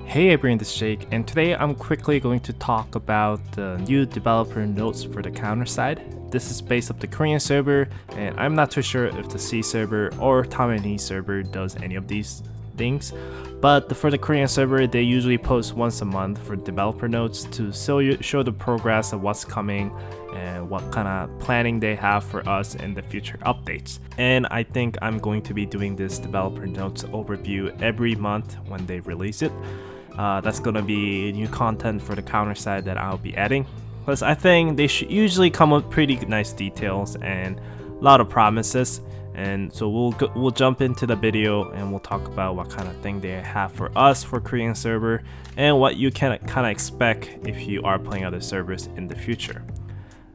Hey everyone, this is Jake, and today I'm quickly going to talk about the new developer notes for the counter side. This is based off the Korean server, and I'm not too sure if the C server or Taiwanese server does any of these things. But for the Korean server, they usually post once a month for developer notes to show the progress of what's coming and what kind of planning they have for us in the future updates. And I think I'm going to be doing this developer notes overview every month when they release it. That's gonna be new content for the counter side that I'll be adding. Plus, I think they should usually come with pretty nice details and a lot of promises. And so we'll jump into the video and we'll talk about what kind of thing they have for us for Korean server and what you can kind of expect if you are playing other servers in the future.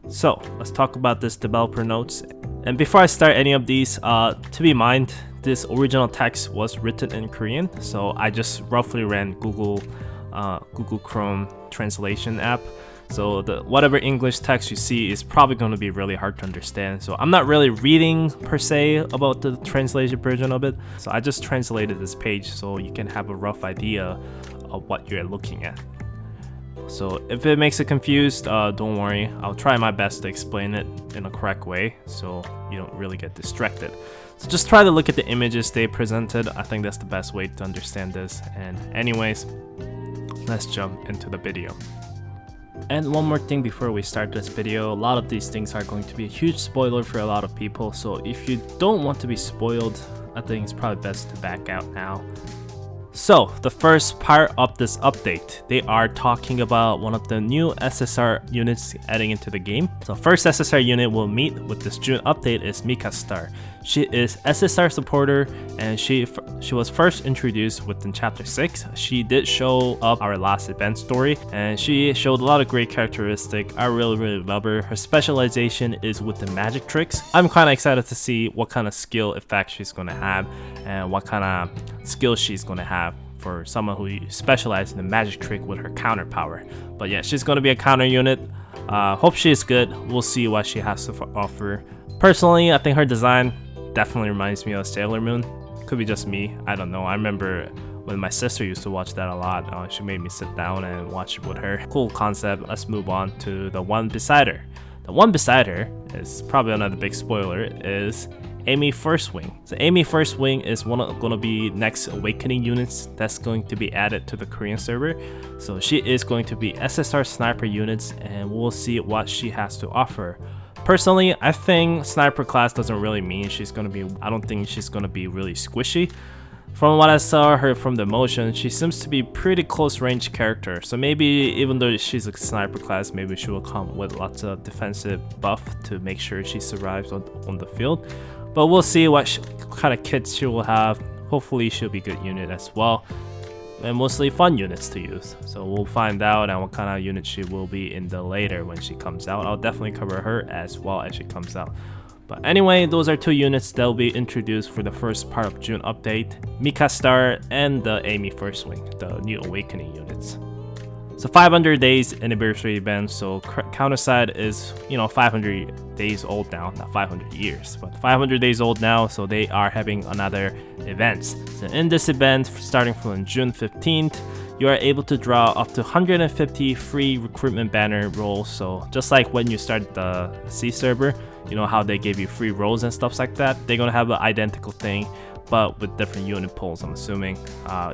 So let's talk about this developer notes. And before I start any of these, to be in mind, this original text was written in Korean, so I just roughly ran Google Chrome translation app. So whatever English text you see is probably going to be really hard to understand. So I'm not really reading per se about the translation version of it. So I just translated this page so you can have a rough idea of what you're looking at. So if it makes it confused, don't worry. I'll try my best to explain it in a correct way so you don't really get distracted. So just try to look at the images they presented. I think that's the best way to understand this. And anyways, let's jump into the video. And one more thing before we start this video, a lot of these things are going to be a huge spoiler for a lot of people. So if you don't want to be spoiled, I think it's probably best to back out now. So the first part of this update, they are talking about one of the new SSR units adding into the game. So first SSR unit we'll meet with this June update is Mika Star. She is SSR supporter and she was first introduced within chapter 6. She did show up our last event story and she showed a lot of great characteristics. I really love her. Her specialization is with the magic tricks. I'm kind of excited to see what kind of skill effect she's going to have and what kind of skills she's going to have for someone who specializes in the magic trick with her counter power. But yeah, she's going to be a counter unit. Hope she is good. We'll see what she has to offer. Personally, I think her design definitely reminds me of Sailor Moon. Could be just me, I don't know. I remember when my sister used to watch that a lot. She made me sit down and watch it with her. Cool concept. Let's move on to the one beside her. The one beside her is probably another big spoiler, is Amy First Wing. So Amy First Wing is gonna be next awakening units that's going to be added to the Korean server. So she is going to be SSR sniper units and we'll see what she has to offer. Personally, I think sniper class doesn't really mean I don't think she's gonna be really squishy. From what I saw her from the motion, she seems to be pretty close range character. So maybe even though she's a sniper class, maybe she will come with lots of defensive buff to make sure she survives on the field. But we'll see what kind of kits she will have. Hopefully she'll be a good unit as well. And mostly fun units to use. So we'll find out and what kind of unit she will be in the later when she comes out. I'll definitely cover her as well as she comes out. But anyway, those are two units that will be introduced for the first part of June update. Mika Star and the Amy First Wing, the new awakening units. So 500 days anniversary event, so counter side is 500 days old now, not 500 years, but 500 days old now, so they are having another event. So in this event, starting from June 15th, you are able to draw up to 150 free recruitment banner rolls. So just like when you start the C server, you know how they gave you free rolls and stuff like that, they're gonna have an identical thing but with different unit polls, I'm assuming.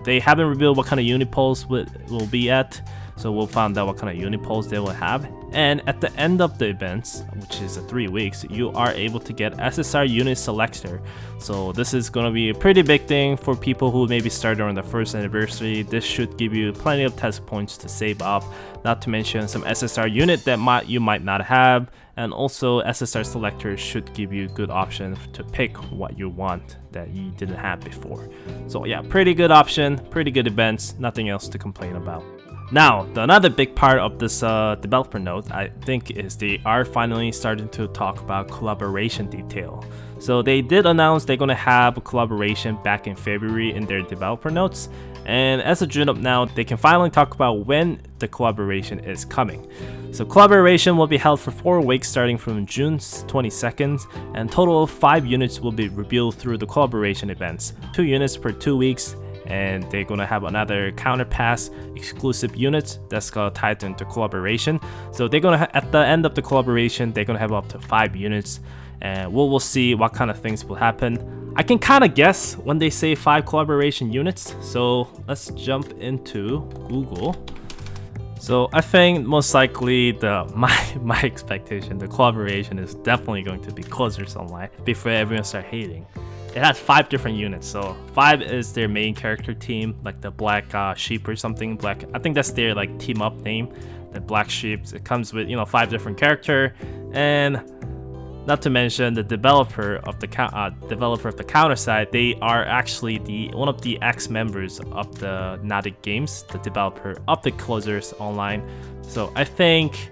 They haven't revealed what kind of unit polls will be at, so we'll find out what kind of unit polls they will have. And at the end of the events, which is 3 weeks, you are able to get SSR unit selector. So this is going to be a pretty big thing for people who maybe started on the first anniversary. This should give you plenty of test points to save up, not to mention some SSR unit that you might not have. And also SSR selector should give you good option to pick what you want that you didn't have before. So yeah, pretty good option, pretty good events, nothing else to complain about. Now, another big part of this developer note, I think, is they are finally starting to talk about collaboration detail. So they did announce they're going to have a collaboration back in February in their developer notes. And as of June up now, they can finally talk about when the collaboration is coming. So collaboration will be held for 4 weeks starting from June 22nd, and total of 5 units will be revealed through the collaboration events. 2 units per 2 weeks. and they're gonna have another counter pass exclusive units that's gonna tie into collaboration. So they're gonna at the end of the collaboration, they're gonna have up to 5 units, and we'll see what kind of things will happen. I can kind of guess when they say 5 collaboration units, so let's jump into Google. So I think most likely my expectation, the collaboration is definitely going to be Closers Online before everyone start hating. It has 5 different units, so 5 is their main character team, like the Black Sheep or something. I think that's their like team up name, the Black Sheep. It comes with 5 different character, and not to mention the developer of the counter side. They are actually one of the ex-members of the Nautic Games, the developer of the Closers Online. So I think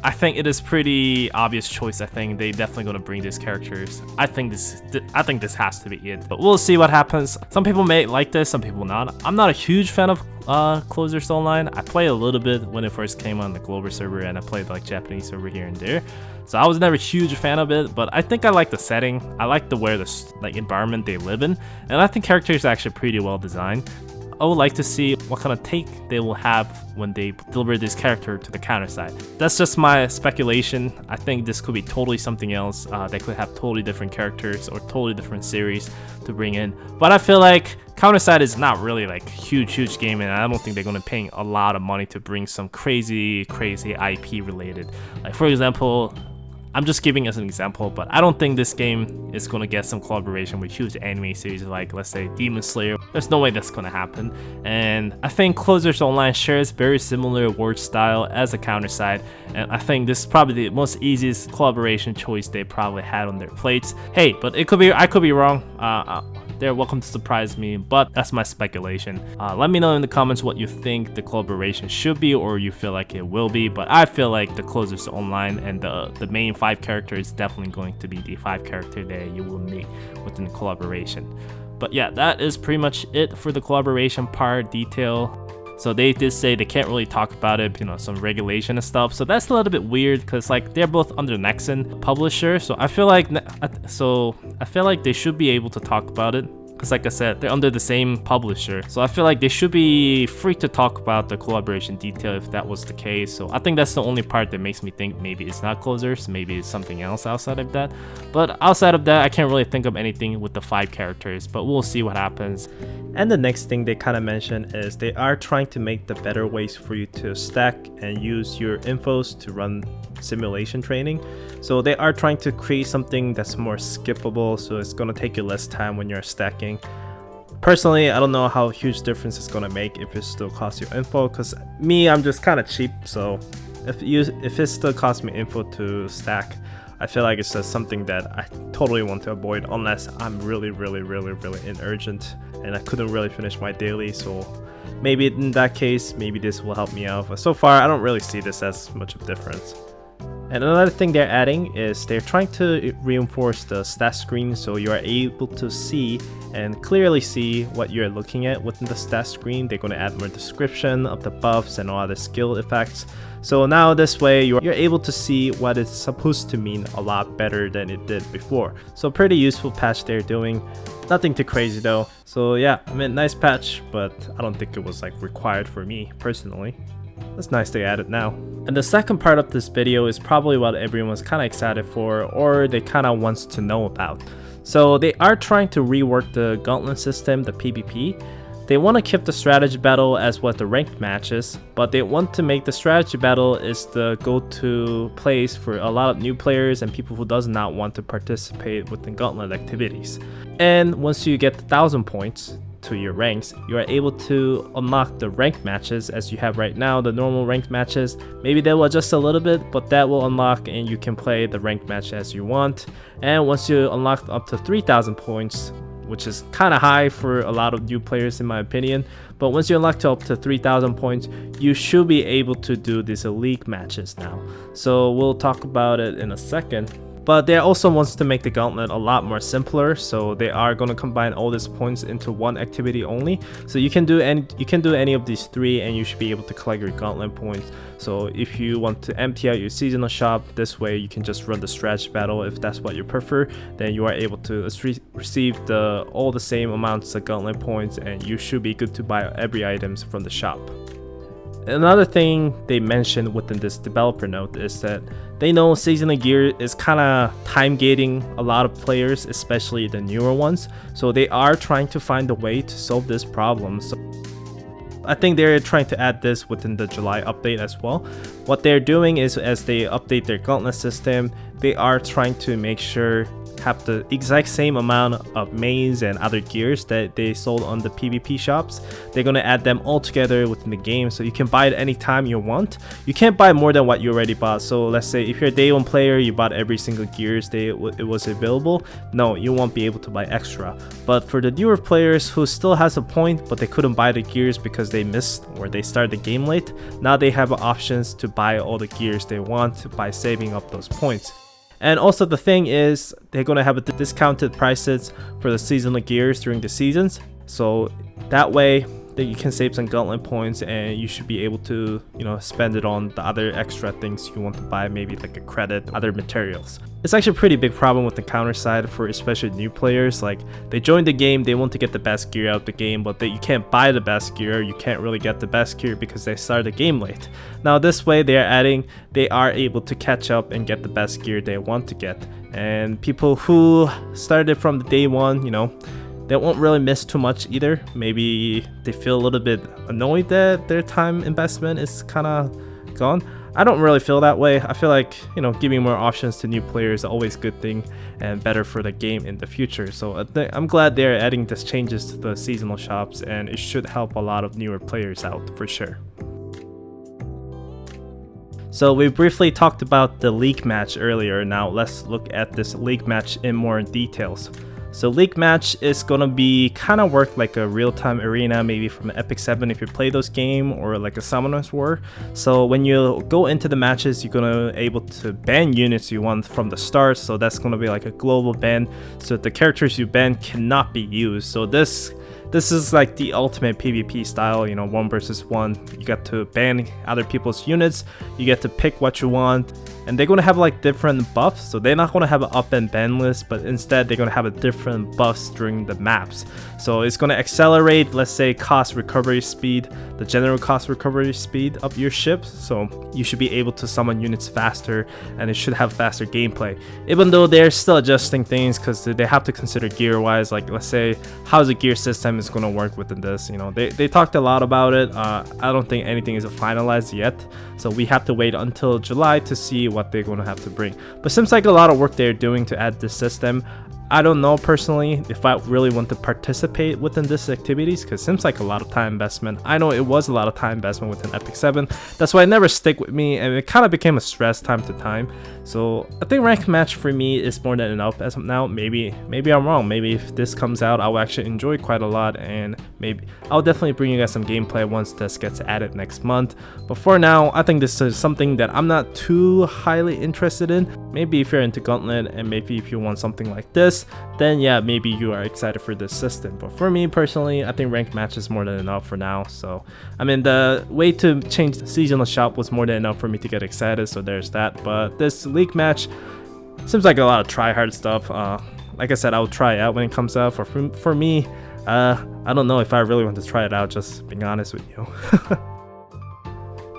it is pretty obvious choice. I think they definitely gonna bring these characters. I think this has to be it. But we'll see what happens. Some people may like this, some people not. I'm not a huge fan of Closers Online. I played a little bit when it first came on the global server, and I played like Japanese server here and there. So I was never a huge fan of it, but I think I like the setting. I like the environment they live in, and I think characters are actually pretty well designed. I would like to see what kind of take they will have when they deliver this character to the counter side. That's just my speculation. I think this could be totally something else. They could have totally different characters or totally different series to bring in. But I feel like counter side is not really like huge game, and I don't think they're gonna pay a lot of money to bring some crazy IP related. Like for example, I'm just giving as an example, but I don't think this game is going to get some collaboration with huge anime series like, let's say, Demon Slayer. There's no way that's going to happen. And I think Closers Online shares very similar word style as a counter side, and I think this is probably the most easiest collaboration choice they probably had on their plates. Hey, but I could be wrong. They're welcome to surprise me, but that's my speculation. Let me know in the comments what you think the collaboration should be, or you feel like it will be. But I feel like the Closers Online and the main 5 character is definitely going to be the 5 character that you will meet within the collaboration. But yeah, that is pretty much it for the collaboration part detail. So they did say they can't really talk about it, some regulation and stuff. So that's a little bit weird because like they're both under Nexon publisher. So I feel like they should be able to talk about it. Because like I said, they're under the same publisher. So I feel like they should be free to talk about the collaboration detail if that was the case. So I think that's the only part that makes me think maybe it's not Closers, maybe it's something else outside of that. But outside of that, I can't really think of anything with the 5 characters, but we'll see what happens. And the next thing they kind of mentioned is they are trying to make the better ways for you to stack and use your infos to run simulation training. So they are trying to create something that's more skippable, so it's going to take you less time when you're stacking. Personally, I don't know how huge difference it's going to make if it still costs you info, because I'm just kind of cheap. So if it still costs me info to stack, I feel like it's just something that I totally want to avoid unless I'm really in urgent and I couldn't really finish my daily. So maybe in that case, maybe this will help me out. But so far, I don't really see this as much of a difference. And another thing they're adding is they're trying to reinforce the stat screen so you are able to see and clearly see what you're looking at within the stat screen. They're going to add more description of the buffs and all the skill effects. So now this way you're able to see what it's supposed to mean a lot better than it did before. So pretty useful patch they're doing. Nothing too crazy though. So yeah, nice patch, but I don't think it was like required for me personally. That's nice they added now. And the second part of this video is probably what everyone's kind of excited for, or they kind of wants to know about. So they are trying to rework the Gauntlet system, the PvP. They want to keep the strategy battle as what the ranked matches, but they want to make the strategy battle is the go-to place for a lot of new players and people who does not want to participate within Gauntlet activities. And once you get 1,000 points to your ranks, you are able to unlock the ranked matches as you have right now, the normal ranked matches. Maybe they will adjust a little bit, but that will unlock and you can play the ranked match as you want. And once you unlock up to 3,000 points, which is kind of high for a lot of new players in my opinion, but once you unlock to up to 3,000 points, you should be able to do these elite matches now. So we'll talk about it in a second. But they also wants to make the Gauntlet a lot more simpler, so they are going to combine all these points into one activity only. So you can do any of these three and you should be able to collect your Gauntlet points. So if you want to empty out your seasonal shop, this way you can just run the strategy battle if that's what you prefer. Then you are able to receive all the same amounts of Gauntlet points, and you should be good to buy every items from the shop. Another thing they mentioned within this developer note is that they know seasonal gear is kind of time gating a lot of players, especially the newer ones. So they are trying to find a way to solve this problem. So I think they're trying to add this within the July update as well. What they're doing is, as they update their Gauntlet system, they are trying to make sure have the exact same amount of maze and other gears that they sold on the PvP shops. They're going to add them all together within the game, so you can buy it anytime you want. You can't buy more than what you already bought. So let's say if you're a day one player, you bought every single gears it was available. No, you won't be able to buy extra. But for the newer players who still has a point but they couldn't buy the gears because they missed or they started the game late, now they have options to buy all the gears they want by saving up those points. And also the thing is, they're going to have discounted prices for the seasonal gears during the seasons. So that way that you can save some Gauntlet points and you should be able to, spend it on the other extra things you want to buy, maybe like a credit, other materials. It's actually a pretty big problem with the counter side for especially new players. Like, they join the game, they want to get the best gear out of the game, but you can't buy the best gear, you can't really get the best gear because they started the game late. Now this way they are able to catch up and get the best gear they want to get. And people who started from the day one, they won't really miss too much either. Maybe they feel a little bit annoyed that their time investment is kind of gone. I don't really feel that way. I feel like, giving more options to new players is always a good thing and better for the game in the future. So I'm glad they're adding these changes to the seasonal shops, and it should help a lot of newer players out for sure. So we briefly talked about the league match earlier. Now let's look at this league match in more details. So League Match is gonna be kind of work like a real-time arena, maybe from Epic 7 if you play those game, or like a Summoner's War. So when you go into the matches, you're gonna able to ban units you want from the start. So that's gonna be like a global ban. So the characters you ban cannot be used. So this is like the ultimate PvP style, 1 versus 1. You get to ban other people's units, you get to pick what you want, and they're gonna have like different buffs. So they're not gonna have an up and ban list, but instead they're gonna have a different buffs during the maps. So it's gonna accelerate, let's say, cost recovery speed, the general cost recovery speed of your ship. So you should be able to summon units faster, and it should have faster gameplay. Even though they're still adjusting things because they have to consider gear wise, like let's say how's the gear system is going to work within this. They talked a lot about it. I don't think anything is finalized yet, so we have to wait until July to see what they're going to have to bring. But seems like a lot of work they're doing to add this system. I don't know personally if I really want to participate within this activities, because it seems like a lot of time investment. I know it was a lot of time investment within Epic 7. That's why it never stick with me, and it kind of became a stress time to time. So I think ranked match for me is more than enough as of now. Maybe I'm wrong. Maybe if this comes out, I'll actually enjoy quite a lot, and maybe I'll definitely bring you guys some gameplay once this gets added next month. But for now, I think this is something that I'm not too highly interested in. Maybe if you're into Gauntlet, and maybe if you want something like this, then yeah, maybe you are excited for this system. But for me personally, I think ranked match is more than enough for now. So I mean, the way to change the seasonal shop was more than enough for me to get excited, so there's that. But this league match seems like a lot of try hard stuff. Like I said, I'll try it out when it comes out. For me, I don't know if I really want to try it out, just being honest with you.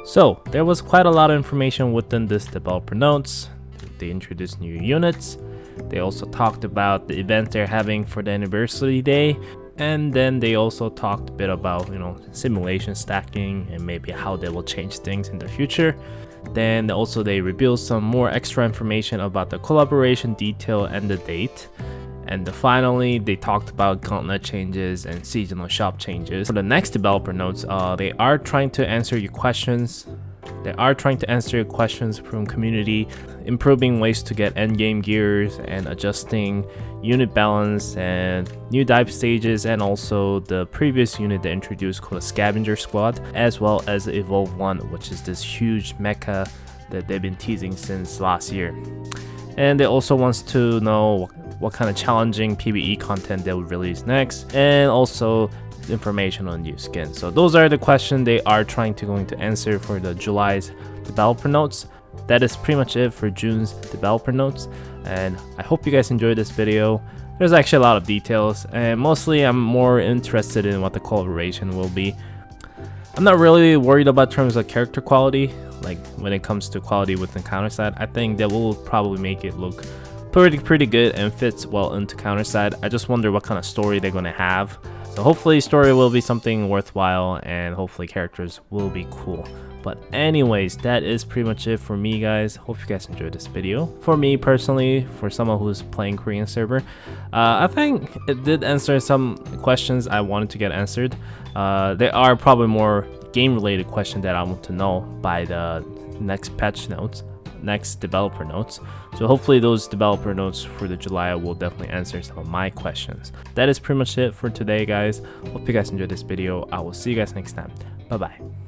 So there was quite a lot of information within this developer notes. They introduced new units. They also talked about the event they're having for the anniversary day, and then they also talked a bit about simulation stacking and maybe how they will change things in the future. Then also they revealed some more extra information about the collaboration detail and the date. And finally, they talked about Gauntlet changes and seasonal shop changes. For the next developer notes, they are trying to answer your questions. They are trying to answer your questions from community, improving ways to get endgame gears and adjusting unit balance and new dive stages, and also the previous unit they introduced called a Scavenger Squad, as well as Evolve 1, which is this huge mecha that they've been teasing since last year. and they also wants to know what kind of challenging PvE content they will release next, and also information on new skins. So those are the questions they are trying to answer for the July's developer notes. That is pretty much it for June's developer notes, and I hope you guys enjoyed this video. There's actually a lot of details, and mostly I'm more interested in what the collaboration will be. I'm not really worried about terms of character quality, like when it comes to quality within counter side. I think that will probably make it look pretty good and fits well into counter side. I just wonder what kind of story they're going to have. So hopefully story will be something worthwhile, and hopefully characters will be cool. But anyways, that is pretty much it for me, guys. Hope you guys enjoyed this video. For me personally, for someone who's playing Korean server, I think it did answer some questions I wanted to get answered. There are probably more game related questions that I want to know by the next patch notes, next developer notes. So hopefully those developer notes for the July will definitely answer some of my questions. That is pretty much it for today, guys. Hope you guys enjoyed this video. I will see you guys next time. Bye bye.